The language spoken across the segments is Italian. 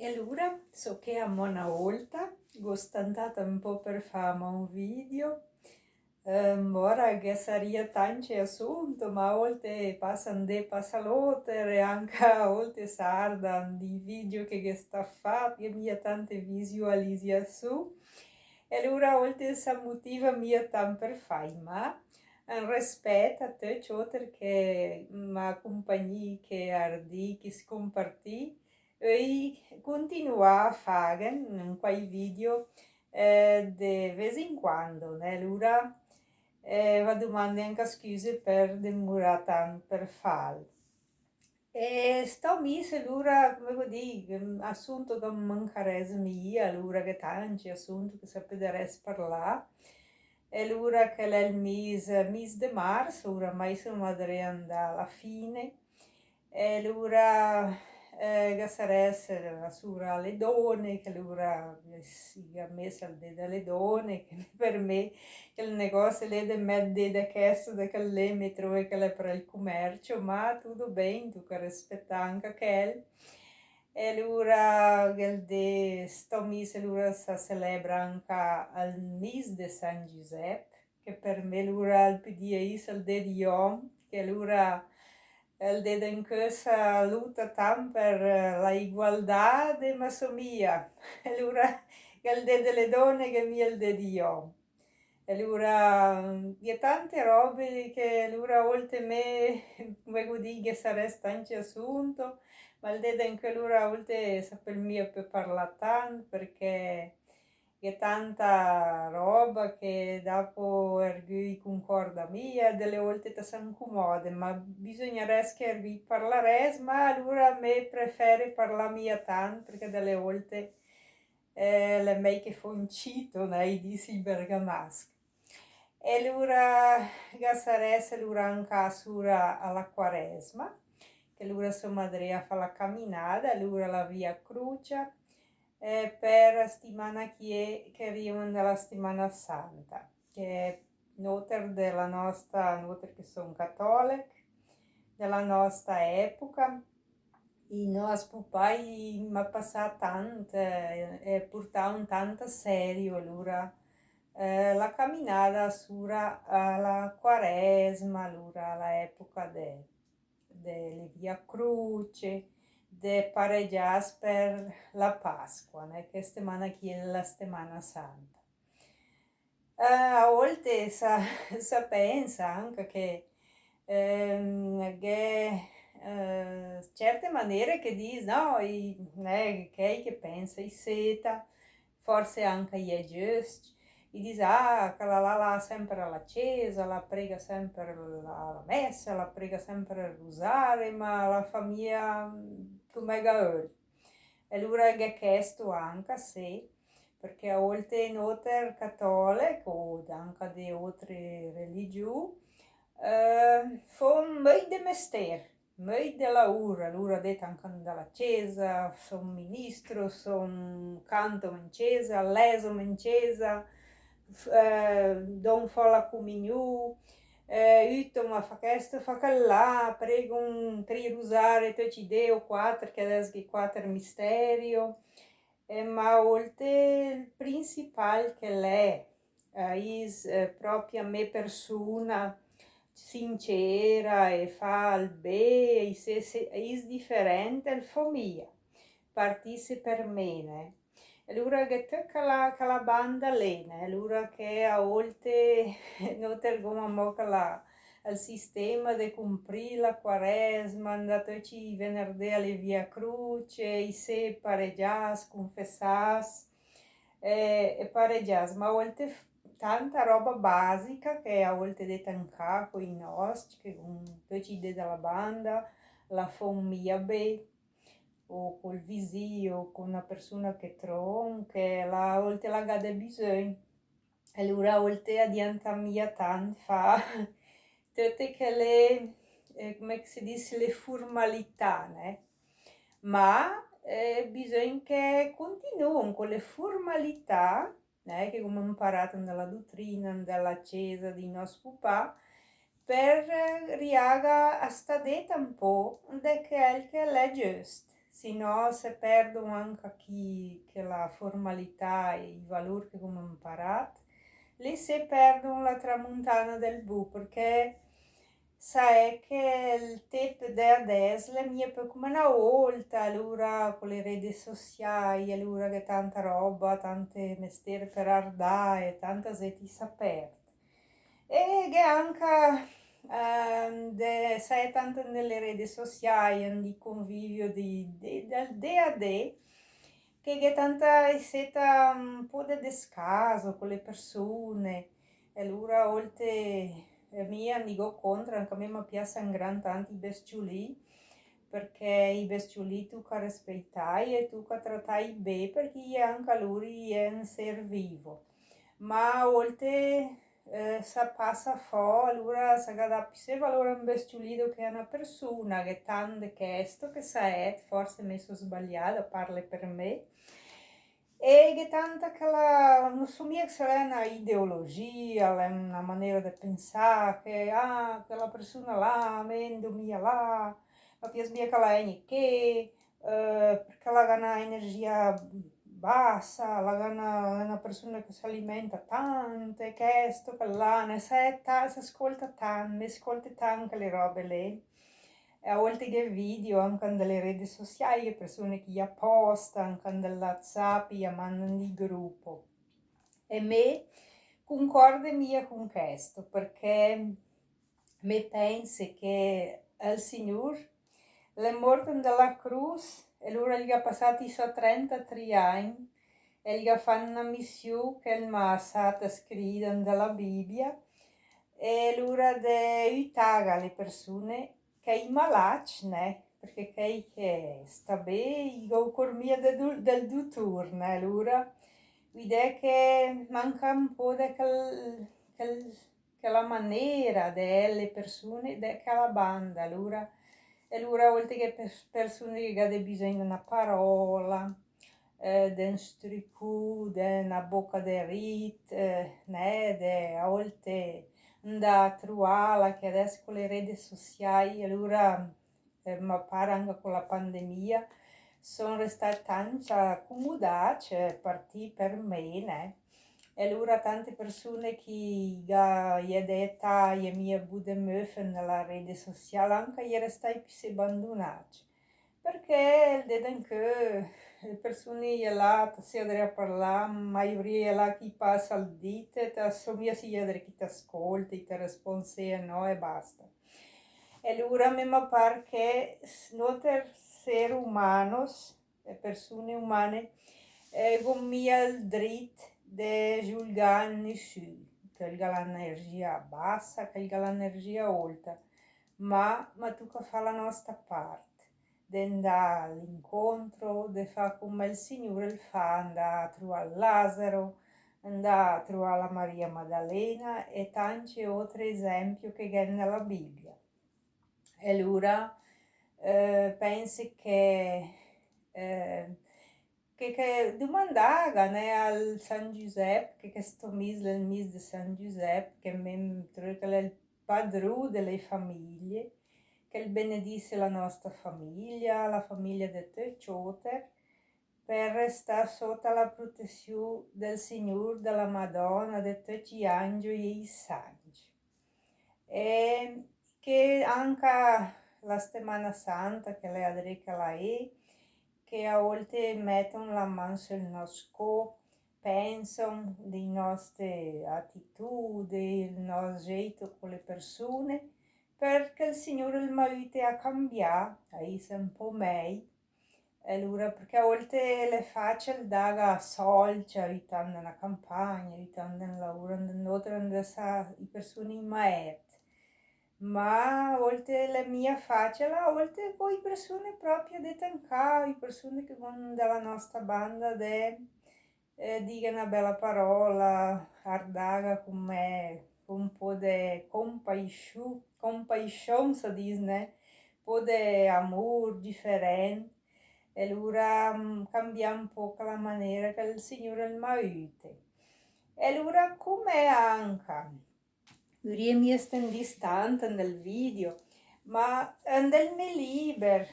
E allora, so che a una volta, stata un po' per fare un video, ora che sarebbe tanto assunto, ma a volte passano de passaloter e anche a volte sardan di video che sta fatto, che mi ha tante visualizzazioni, e allora a volte sa motiva mia tan per fare, ma un rispetto a te, ciò perché ma compagnia che ardi, che scompartì, e continua a fare in quei video di vez in quando, né? Allora va domande anche scuse per demorare tanto per farlo. E sto mese allora, come vuol dire, assunto che mancarese mia, allora che tanti assunto che sapere parlare. E allora che è il mese di marzo, oramai siamo arrivati alla fine. E allora che sarebbe la sura alle donne, che allora si è messa al dedo alle donne, che per me il negozio lì di me da questo, da che lei mi trovo che è per il commercio, ma tutto bene, tu che rispetta anche quel. E allora sto mese allora si celebra anche il mese di San Giuseppe, che per me allora il PDI è il di Yom, che allora il dedo in questa lotta tanto per la ugualdà di Massomia, allora il dedo delle donne che mi è il dedo Yom. E allora vi è tante robe che allora oltre me, come dire che sarebbe tanto assunto, ma il dedo in quell'ora oltre saper mio per parlare tanto, perché c'è tanta roba che dopo ergui concorda mia, delle volte ti sono comode, ma bisognerebbe che ergui parlare, ma allora a me prefere parlare mia tanto, perché delle volte le mei che foncito, nei disi bergamaschi. E allora Gassares allora anche sura alla Quaresma, che allora sua madre fa la camminata, allora la via Crucia, per la settimana che arriva dalla settimana santa, che è noter della nostra, noter che sono cattolica, della nostra epoca. I nostri papai mi ha passato tanto e portavano tanto serio allora la camminata sura alla Quaresma, allora all'epoca delle Via Cruce, de pareggiare per la Pasqua, né? Che settimana che è la settimana santa. A volte sa pensa anche che certe maniere che dici, no, che pensa, i seta, forse anche gli è giusto, e dice, che la sempre alla chiesa, la prega sempre la messa, la prega sempre il rosario, ma la famiglia come gaul. E allora che chiesto anche se, perché a volte in altre cattoliche o anche di altre religioni fanno molto di mestiere, molto di lavoro. Allora detto anche dalla chiesa, sono ministro, sono canto in chiesa, leso in chiesa, don fa la comunione, ma fa questo, fa quella, prego un tre rosari, te ci deo quattro, che adesso quattro misteri, ma oltre il principale che lei proprio a me persona sincera e fa il bene, è differente, il famiglia, partisse per me, né? Allora che tocca la banda lì, né? Allora che a volte non tergoma moca il sistema di comprare la quaresma, andatoci venerdì alle via Cruce, i se pareggias, confessas e pareggias, ma a volte tanta roba basica che a volte detta in capo i nostri, che decide dalla banda, la famiglia B, o col visio, o con una persona che tron, che a volte la gade bisogno. E allora a volte adianta mia tanto fa tutte che le, come si dice, le formalità, né? Ma bisogna che continuino con le formalità, che come imparato nella dottrina, dalla chiesa di nostro papà, per riaga a sta detta un po' da quel che è giusto. sennò se perdo anche chi, che la formalità e i valori che abbiamo imparato, lì si perdono la tramontana del bu, perché sai che il tempo di adesso è mia per come una volta, allora con le reti sociali, allora che tanta roba, tante mestieri per ardare, tanta gente si perde. E che anche sai tanto nelle reti sociali, di convivio del day a day, che tanta è stata un po' di descaso con le persone, e allora oltre mia dico contro, anche a me mi piacciono gran tanti bestioli, perché i bestioli tu che rispettai e tu che trattai bene, perché anche loro è un ser vivo. Ma oltre sa passa fa, allora sa che da più valore un bestiolino che è una persona che tante questo che sa è, forse mi sono sbagliata, parla per me, e che tanta che la, non so mica se è una ideologia, è una maniera di pensare, che quella persona là, mendo mia là, ma piace mia che la è che, perché la ha una energia bassa, è una persona che si alimenta tanto, e questo, quella, ne sa, si ascolta tanto, mi ascolta tanto le robe lì. E a volte che video anche delle reti sociali, persone che gli postano, anche della WhatsApp, gli mandano di gruppo. E me concordo mia con questo, perché me penso che il Signore è morto nella cruz e lui gli ha passati i suoi 33 anni e gli ha fatto una missione che è stata scritta nella Bibbia e lui ha aiutato le persone che i malati, né? Perché che sta bene, go cormia del dottore, né? Allora, l'idea che manca un po' di quella maniera delle persone, di quella banda, allora, e allora oltre che persone che hanno bisogno di una parola, di un stricù, di una bocca di rit, né? A volte da trovare che adesso con le reti sociali, allora ma pare anche con la pandemia, sono restate tanto accomodate, cioè partì per me, né? E allora tante persone che gli d'età e mie bude möfen nella rete sociale anche gli restai più abbandonati. Perché vedono che le persone là si a parlare, la maioria là chi passa al dito, ti assomiglia si chi ti ascolta, ti risponde no e basta. E allora mi pare che noi esseri umani, persone umane, abbiamo il diritto di giudicare nessuno, che ha l'energia bassa, che ha l'energia alta, ma tu che fai la nostra parte, di andare all'incontro, di fare come il Signore fa, andare a trovare Lazzaro, andare a trovare la Maria Maddalena e tanti altri esempi che c'è nella Bibbia. E allora penso che domandava né, al San Giuseppe, che sto mese è il mese di San Giuseppe, che è il padrone delle famiglie, che il benedisse la nostra famiglia, la famiglia di Tecioter, per restare sotto la protezione del Signore, della Madonna, di tutti gli angeli e i santi. E che anche la Settimana Santa, che lei adrica la che a volte mettono la mano sul nostro pensano delle nostre attitudini, il nostro jeito con le persone, perché il Signore mi aiuta a cambiare, a essere un po' meglio. E allora, perché a volte è facile dare soldi, aiutando una campagna, aiutando un lavoro, aiutando le persone in maet. Ma a volte la mia faccia, a volte poi persone proprio di tancare, persone che vanno dalla nostra banda dicono una bella parola, ardaga con me, con un po' di compassione, si dice, né? Un po' di amore differente. E allora cambia un po' la maniera che il Signore mi aiuta. E allora come anche mi sto distante nel video, ma nel mio libro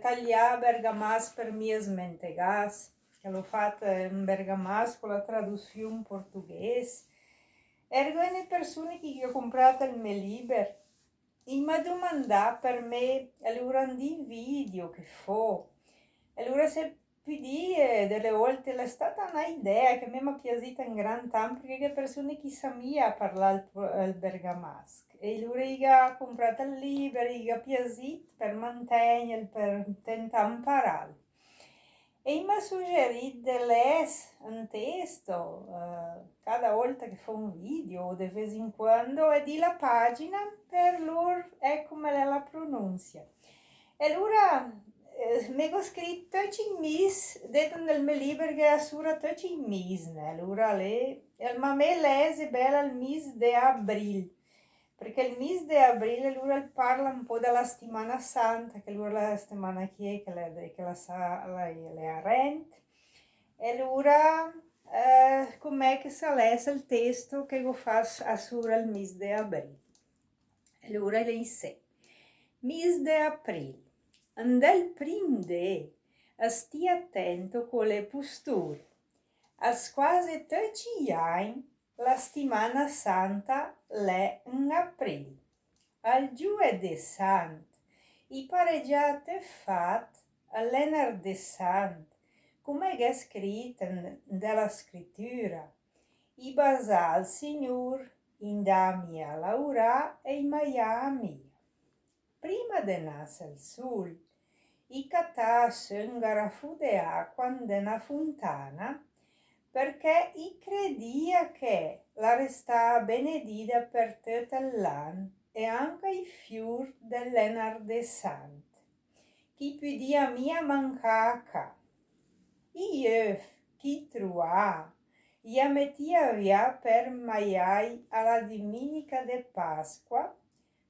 tagliare bergamasco per mie smentegas, che l'ho fatto in bergamasco con la traduzione portoghese. Ergo le persone che ho comprato il mio libro, e mi domanda per me, allora di video che fa. Allora se PD delle volte è stata un'idea che a me mi è piaciuta in gran tempo perché le persone che sanno parlare il bergamasco e allora io ho comprato il libro, io ho piaciuto per mantenere, per tentare di imparare. E mi ha suggerito di leggere un testo cada volta che fa un video o di vez in quando e di la pagina per loro è come è la pronuncia. E allora mi ho scritto in mis, detto nel mio libro che è sura in mis, allora lei, ma me lese bella il mese di aprile, perché il mese di aprile allora parla un po' della settimana santa, che allora la settimana che le arrende, e allora com'è che si lese il testo che io faccio a sura il mese di aprile. Allora lei sa, mese di aprile. Del prinde, stia attento con le posture. As quasi tutti gli anni, la settimana santa è in aprile. Al giovedì santo, i pareggiate fat al venerdì santo, come è scritto nella scrittura. I basa al Signore in damia Laura e in Miami. Prima de nasce il sole, i catà sengara fu de acqua nella fontana, perché i credia che la resta benedita per tutto l'anno e anche i fior dell'enardì santo. Chi più dia mia mancaca. I œuf chi trua, ia mettia via per maiai alla domenica de Pasqua,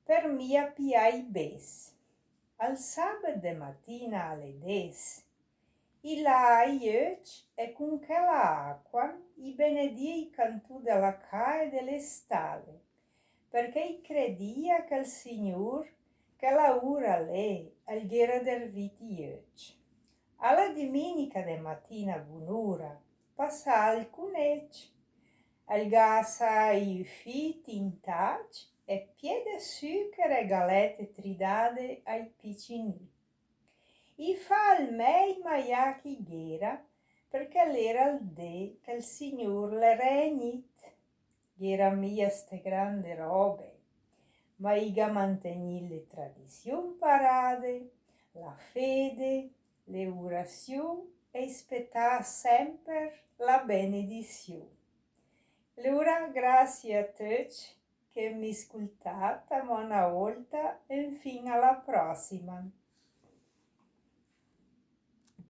per mia piai bes. Al sabato mattina alle 10, il aiuc e con quella acqua i benedì i cantù della cae delle stalle, perché credia che il Signore, che la ora lei, al ghera del vitiuc. Alla domenica de mattina bunura, passa al cunec, al gasa i fiti in tac e piede zucchero e galette tridate ai piccini. I fa al mei maiachi ghera, perché l'era il de che il Signor le regnit. Ghera mia ste grandi robe, ma iga mantenì le tradizioni parade, la fede, le orazioni e aspettare sempre la benedizione. Allora, grazie a tutti che mi ascoltate una volta e fino alla prossima.